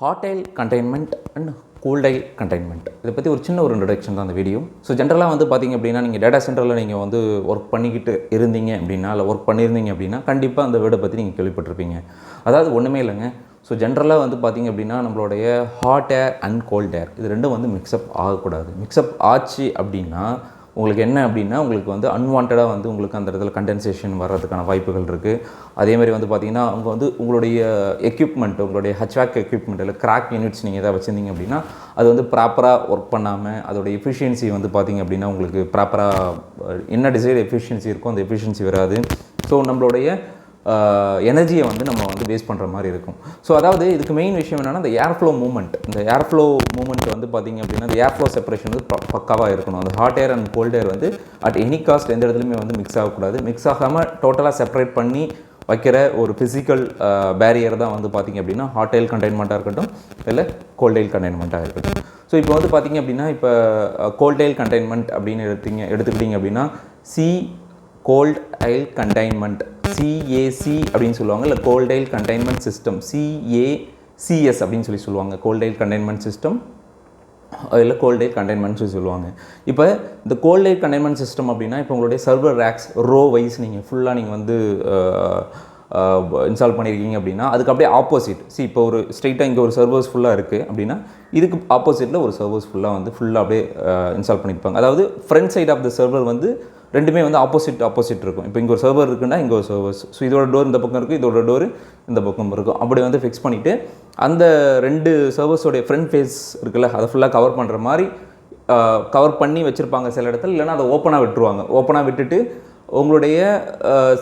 Hot oil containment and cold oil containment இதை பற்றி ஒரு சின்ன ஒரு இன்ட்ரடக்ஷன் தான் அந்த வீடியோ. ஸோ ஜென்ரலாக வந்து பார்த்திங்க அப்படின்னா, நீங்கள் டேட்டா சென்டரில் நீங்கள் வந்து ஒர்க் பண்ணிக்கிட்டு இருந்தீங்க அப்படின்னா, இல்லை ஒர்க் பண்ணியிருந்தீங்க அப்படின்னா, கண்டிப்பாக அந்த வேர்டை பற்றி நீங்கள் கேள்விப்பட்டிருப்பீங்க. அதாவது ஒன்றுமே இல்லைங்க. ஸோ ஜென்ரலாக வந்து பார்த்திங்க அப்படின்னா, நம்மளுடைய ஹாட் ஏர் அண்ட் கோல்ட் ஏர் இது ரெண்டும் வந்து மிக்சப் ஆகக்கூடாது. மிக்சப் ஆச்சு அப்படின்னா உங்களுக்கு என்ன அப்படின்னா, உங்களுக்கு வந்து அன்வான்டாக வந்து உங்களுக்கு அந்த இடத்துல கண்டென்சேஷன் வர்றதுக்கான வாய்ப்புகள் இருக்குது. அதேமாதிரி வந்து பார்த்திங்கன்னா, அவங்க வந்து உங்களுடைய எக்யூப்மெண்ட், உங்களுடைய ஹச்வேக் எக்யூப்மெண்ட் இல்லை கிராக் யூனிட்ஸ் நீங்கள் எதாவது வச்சுருந்தீங்க அப்படின்னா, அது வந்து ப்ராப்பராக ஒர்க் பண்ணாமல் அதோட எஃபிஷியன்சி வந்து பார்த்திங்க அப்படின்னா, உங்களுக்கு ப்ராப்பராக என்ன டிசைட் எஃபிஷியன்சி இருக்கோ அந்த எஃபிஷியன்சி வராது. ஸோ நம்மளுடைய எனர்ஜியை வந்து நம்ம வந்து வேஸ்ட் பண்ணுற மாதிரி இருக்கும். ஸோ அதாவது இதுக்கு மெயின் விஷயம் என்னென்னா, இந்த ஏர்ஃப்ளோ மூமெண்ட். இந்த ஏர்ஃப்ளோ மூமெண்ட் வந்து பார்த்திங்க அப்படின்னா, இந்த ஏர்ஃப்ளோ செப்பரேஷன் வந்து பக்காவாக இருக்கணும். அந்த ஹாட் ஏர் அண்ட் கோல்ட் ஏர் வந்து அட் எனி காஸ்ட் எந்த இடத்துலையுமே வந்து மிக்ஸ் ஆகக்கூடாது. மிக்ஸ் ஆகாமல் டோட்டலாக செப்பரேட் பண்ணி வைக்கிற ஒரு ஃபிசிக்கல் பேரியர் தான் வந்து பார்த்திங்க அப்படின்னா ஹாட் ஆயில் கண்டெய்ன்மெண்ட்டாக இருக்கட்டும், இல்லை கோல்ட் ஆயில் கண்டெய்ன்மெண்ட்டாக இருக்கட்டும். ஸோ இப்போ வந்து பார்த்திங்க அப்படின்னா, இப்போ கோல்ட் ஆயில் கண்டெய்ன்மெண்ட் அப்படின்னு எடுத்துக்கிட்டிங்க அப்படின்னா, கோல்ட் ஆயில் கண்டெய்ன்மெண்ட் CAC அப்படின்னு சொல்லுவாங்க, இல்லை cold oil containment system CACS அப்படின்னு சொல்லுவாங்க. கோல்ட் ஆயில் கண்டெய்ன்மெண்ட் சிஸ்டம் இல்லை கோல்ட் ஆயில் கண்டெய்ன்மெண்ட் சொல்லுவாங்க. இப்போ இந்த கோல்ட் ஆயில் கண்டெய்ன்மெண்ட் சிஸ்டம் அப்படின்னா, இப்போ உங்களுடைய சர்வர் ரேக்ஸ் ரோ வைஸ் நீங்கள் ஃபுல்லாக நீங்கள் வந்து இன்ஸ்டால் பண்ணியிருக்கீங்க அப்படின்னா, அதுக்கு அப்படியே ஆப்போசிட் இப்போ ஒரு ஸ்ட்ரெயிட்டாக இங்கே ஒரு சர்வர்ஸ் ஃபுல்லாக இருக்குது அப்படின்னா, இதுக்கு ஆப்போசிட்டில் ஒரு சர்வர்ஸ் ஃபுல்லாக அப்படியே இன்ஸ்டால் பண்ணியிருப்பாங்க. அதாவது front side of the server வந்து ரெண்டுமே வந்து ஆப்போசிட் இருக்கும். இப்போ இங்கே ஒரு சர்வர் இருக்குன்னா இங்கே ஒரு சர்வர்ஸ், ஸோ இதோட டோர் இந்த பக்கம் இருக்குது, இதோட டோர் இந்த பக்கம் இருக்கும். அப்படி வந்து ஃபிக்ஸ் பண்ணிவிட்டு அந்த ரெண்டு சர்வர்ஸோடைய ஃப்ரண்ட் ஃபேஸ் இருக்குல்ல, அதை ஃபுல்லாக கவர் பண்ணுற மாதிரி கவர் பண்ணி வச்சுருப்பாங்க சில இடத்துல. இல்லைனா அதை ஓப்பனாக விட்டுருவாங்க. ஓப்பனாக விட்டுட்டு உங்களுடைய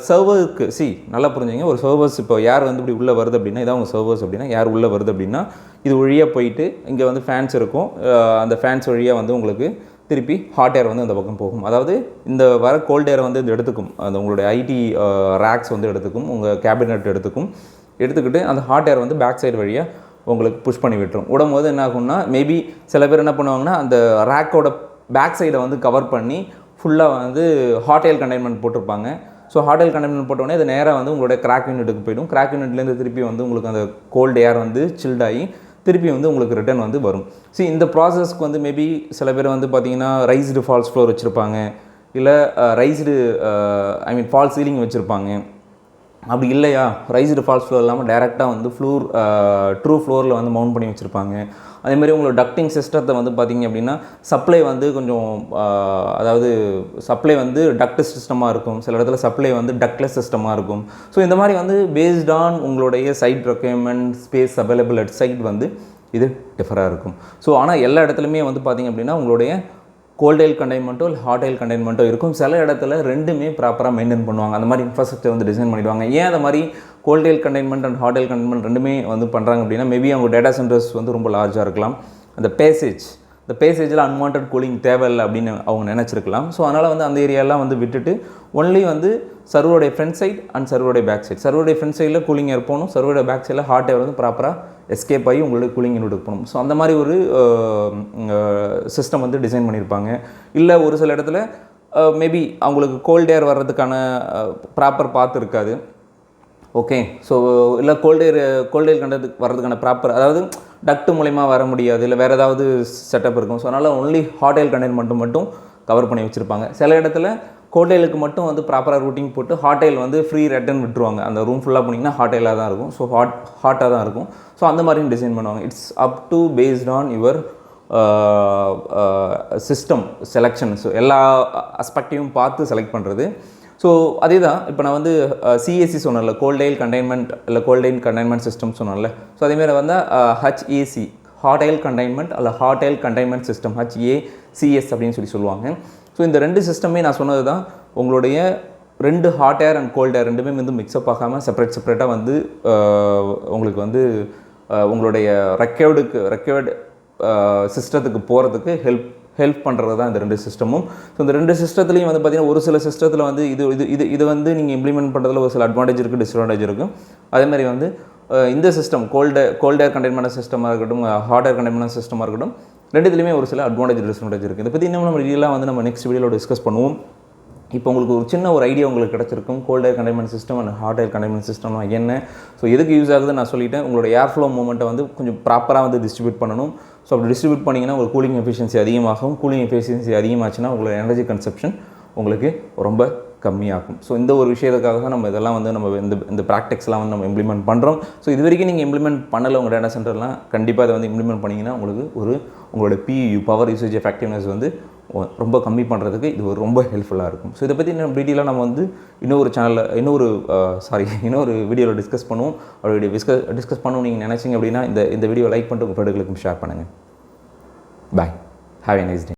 சர்வருக்கு நல்லா புரிஞ்சுங்க, ஒரு சர்வர்ஸ் இப்போ யார் வந்து இப்படி உள்ளே வருது அப்படின்னா, இதான் உங்கள் சர்வர்ஸ் அப்படின்னா, யார் உள்ளே வருது அப்படின்னா, இது வழியாக போயிட்டு இங்கே வந்து ஃபேன்ஸ் இருக்கும். அந்த ஃபேன்ஸ் வழியாக வந்து உங்களுக்கு திருப்பி ஹாட் ஏர் வந்து அந்த பக்கம் போகும். அதாவது இந்த வர கோல்ட் ஏரை வந்து இது எடுத்துக்கும், அந்த உங்களுடைய ஐடி ரேக்ஸ் வந்து எடுத்துக்கும், உங்கள் கேபினெட் எடுத்துக்கிட்டு அந்த ஹாட் ஏர் வந்து பேக் சைடு வழியாக உங்களுக்கு புஷ் பண்ணி விட்டுரும். விடும்போது என்ன ஆகும்னா, மேபி சில பேர் என்ன பண்ணுவாங்கன்னா, அந்த ரேக்கோட பேக் சைடை வந்து கவர் பண்ணி ஃபுல்லாக வந்து ஹாட் ஆயில் கண்டெய்ன்மெண்ட் போட்டிருப்பாங்க. ஸோ ஹாட் ஆயில் கண்டெய்ன்மெண்ட் போட்டோடனே அது நேராக வந்து உங்களுடைய கிராக் யூனிட்டுக்கு போய்டும். கிராக் யூனிட்லேருந்து திருப்பி வந்து உங்களுக்கு அந்த கோல்டு ஏர் வந்து சில்டாகி திருப்பி வந்து உங்களுக்கு ரிட்டர்ன் வந்து வரும். இந்த ப்ராசஸ்க்கு வந்து மேபி சில பேர் வந்து பார்த்திங்கன்னா ரைஸ்டு ஃபால்ஸ் ஃப்ளோர் வச்சுருப்பாங்க, இல்லை ஃபால்ஸ் சீலிங் வச்சுருப்பாங்க. அப்படி இல்லையா, ரைஸ்டு ஃபால்ஸ் ஃப்ளோர் இல்லாமல் டேரெக்டாக வந்து ட்ரூ ஃப்ளோரில் வந்து மவுண்ட் பண்ணி வச்சுருப்பாங்க. அதேமாதிரி உங்களோட டக்டிங் சிஸ்டத்தை வந்து பார்த்திங்க அப்படின்னா, சப்ளை வந்து கொஞ்சம் அதாவது சப்ளை வந்து டக்ட் சிஸ்டமாக இருக்கும், சில இடத்துல சப்ளை வந்து டக்ட்லெஸ் சிஸ்டமாக இருக்கும். ஸோ இந்த மாதிரி வந்து பேஸ்ட் ஆன் உங்களுடைய site requirement, space available at site வந்து இது டிஃபராக இருக்கும். ஸோ ஆனால் எல்லா இடத்துலையுமே வந்து பார்த்திங்க அப்படின்னா, உங்களுடைய கோல்ட் ஆயில் கண்டெய்ன்மெண்ட்டோ இல்லை ஹாட் ஆயில் கண்டெய்ன்மெண்ட்டோ இருக்கும். சில இடத்துல ரெண்டுமே ப்ராப்பராக மெயின்டைன் பண்ணுவாங்க. அந்த மாதிரி இன்ஃப்ராஸ்ட்ரக்சர் வந்து டிசைன் பண்ணிடுவாங்க. ஏன் அந்த மாதிரி cold oil containment and hot oil containment ரெண்டுமே வந்து பண்ணுறாங்க அப்படின்னா, மேபி அவங்க டேட்டா சென்டர்ஸ் வந்து ரொம்ப லார்ஜாக இருக்கலாம். அந்த பேசேஜில் அன்வான்ட் கூலிங் தேவையில்லை அப்படின்னு அவங்க நினச்சிருக்கலாம். ஸோ அதனால் வந்து அந்த ஏரியாலாம் வந்து விட்டுட்டு ஒன்லி வந்து சர்வருடைய ஃப்ரண்ட் சைட் அண்ட் சர்வருடைய பேக் சைட். சர்வருடைய ஃப்ரண்ட் சைடில் கூலிங் ஏர் போகணும், சர்வருடைய பேக் சைடில் ஹாட் ஏர் வந்து ப்ராப்பராக எஸ்கேப் ஆகி உங்களுடைய கூலிங் யூனிட்டுக்கு போகணும். ஸோ அந்த மாதிரி ஒரு சிஸ்டம் வந்து டிசைன் பண்ணியிருப்பாங்க. இல்லை ஒரு சில இடத்துல மேபி அவங்களுக்கு கோல்ட் ஏர் வர்றதுக்கான ப்ராப்பர் பாத் இருக்காது. ஓகே, ஸோ இல்லை கோல்ட் ஏர் வர்றதுக்கான ப்ராப்பர், அதாவது டக்ட் மூலிமா வர முடியாது, இல்லை வேறு ஏதாவது செட்டப் இருக்கும். ஸோ அதனால் ஒன்லி ஹாட் ஆயில் கண்டெய்ன்மெண்ட் மட்டும் கவர் பண்ணி வச்சுருப்பாங்க. சில இடத்துல கோல்ட் ஆயிலுக்கு மட்டும் வந்து ப்ராப்பராக ரூட்டிங் போட்டு ஹாட் ஆயில் வந்து ஃப்ரீ ரிட்டர்ன் விட்டுருவாங்க. அந்த ரூம் ஃபுல்லாக போனீங்கன்னா ஹாட் ஆயிலாக தான் இருக்கும். ஸோ ஹாட்டாக தான் இருக்கும். ஸோ அந்த மாதிரியும் டிசைன் பண்ணுவாங்க. It's up to based on your system selection. So எல்லா அஸ்பெக்டையும் பார்த்து செலக்ட் பண்ணுறது. ஸோ அதே தான் இப்போ நான் வந்து CAC சொன்னேன்ல, கோல்ட் ஆயில் கண்டெய்ன்மெண்ட் இல்லை கோல்ட் ஆயில் கண்டெய்ன்மெண்ட் சிஸ்டம் சொன்னேன்ல. ஸோ அதேமாதிரி வந்து HAC ஹாட் ஆயில் கண்டெய்ன்மெண்ட் அல்ல hot oil containment system HACS அப்படின்னு சொல்லுவாங்க. ஸோ இந்த ரெண்டு சிஸ்டமே நான் சொன்னது தான், உங்களுடைய ரெண்டு ஹாட் ஏர் அண்ட் கோல்ட் ஏர் ரெண்டுமே வந்து மிக்ஸ்அப் ஆகாமல் செப்பரேட்டாக வந்து உங்களுக்கு வந்து உங்களுடைய ரெக்யர்டு சிஸ்டத்துக்கு போகிறதுக்கு ஹெல்ப் பண்ணுறது தான் இந்த ரெண்டு சிஸ்டமும். ஸோ இந்த ரெண்டு சிஸ்டத்துலையும் வந்து பார்த்திங்கன்னா, ஒரு சில சிஸ்டத்தில் வந்து இது வந்து நீங்கள் இம்ப்ளிமெண்ட் பண்ணுறதுல ஒரு சில அட்வான்டேஜ் இருக்குது, டிஸ்அட்வான்டேஜ் இருக்குது. அதேமாதிரி வந்து இந்த சிஸ்டம் கோல்ட் ஏர் கண்டெய்ன்மெண்ட் சிஸ்டமாக இருக்கட்டும், ஹாட் ஏர் கண்டெய்ன்மெண்ட் சிஸ்டமாக இருக்கட்டும், ரெண்டுத்துலேயுமே ஒரு சில அட்வான்டேஜ் டிஸ்அட்வான்டேஜ் இருக்குது. இதை பற்றி இன்னும் நம்ம ரீலாக வந்து நம்ம நெக்ஸ்ட் வீடியோவில் டிஸ்கஸ் பண்ணுவோம். இப்போ உங்களுக்கு ஒரு சின்ன ஒரு ஐடியா உங்களுக்கு கிடச்சிருக்கும் cold air containment system and hot air containment சிஸ்டம்னா என்ன, ஸோ எதுக்கு யூஸ் ஆகுதுன்னு நான் சொல்லிட்டேன். உங்களோட ஏர் ஃப்ளோ மூமெண்ட்டை வந்து கொஞ்சம் ப்ராப்பராக வந்து டிஸ்ட்ரிபியூட் பண்ணணும். ஸோ அப்படி டிஸ்ட்ரிபியூட் பண்ணிங்கன்னா உங்களுக்கு கூலிங் எஃபிஷியன்சி அதிகமாகும். கூலிங் எஃபிஷியன்சி அதிகமாச்சுன்னா உங்களோட எனர்ஜி கன்சப்ஷன் உங்களுக்கு ரொம்ப கம்மியாகும். ஸோ இந்த ஒரு விஷயத்துக்காக தான் நம்ம இதெல்லாம் வந்து நம்ம இந்த ப்ராக்டிக்ஸ்லாம் வந்து நம்ம இம்ப்ளிமெண்ட் பண்ணுறோம். ஸோ இது வரைக்கும் நீங்கள் இம்ப்ளிமெண்ட் பண்ணலை உங்கள் டேட்டா சென்டர்லாம், கண்டிப்பாக அதை வந்து இம்ப்ளிமெண்ட் பண்ணிங்கன்னா உங்களுக்கு உங்களோட PU பவர் யூசேஜ் எஃபெக்டிவ்னஸ் வந்து ரொம்ப கம்மி பண்ணுறதுக்கு இது ஒரு ரொம்ப ஹெல்ப்ஃபுல்லாக இருக்கும். ஸோ இதை பற்றி இன்னும் டீட்டெயிலாக நம்ம வந்து இன்னொரு வீடியோவில் டிஸ்கஸ் பண்ணுவோம். அப்படி டிஸ்கஸ் பண்ணணும் நீங்கள் நினச்சிங்க அப்படின்னா இந்த வீடியோ லைக் பண்ணிட்டு உங்கள் ஃப்ரெண்டுகளுக்கும் ஷேர் பண்ணுங்கள். பாய், ஹேவ் எ நைஸ் டே.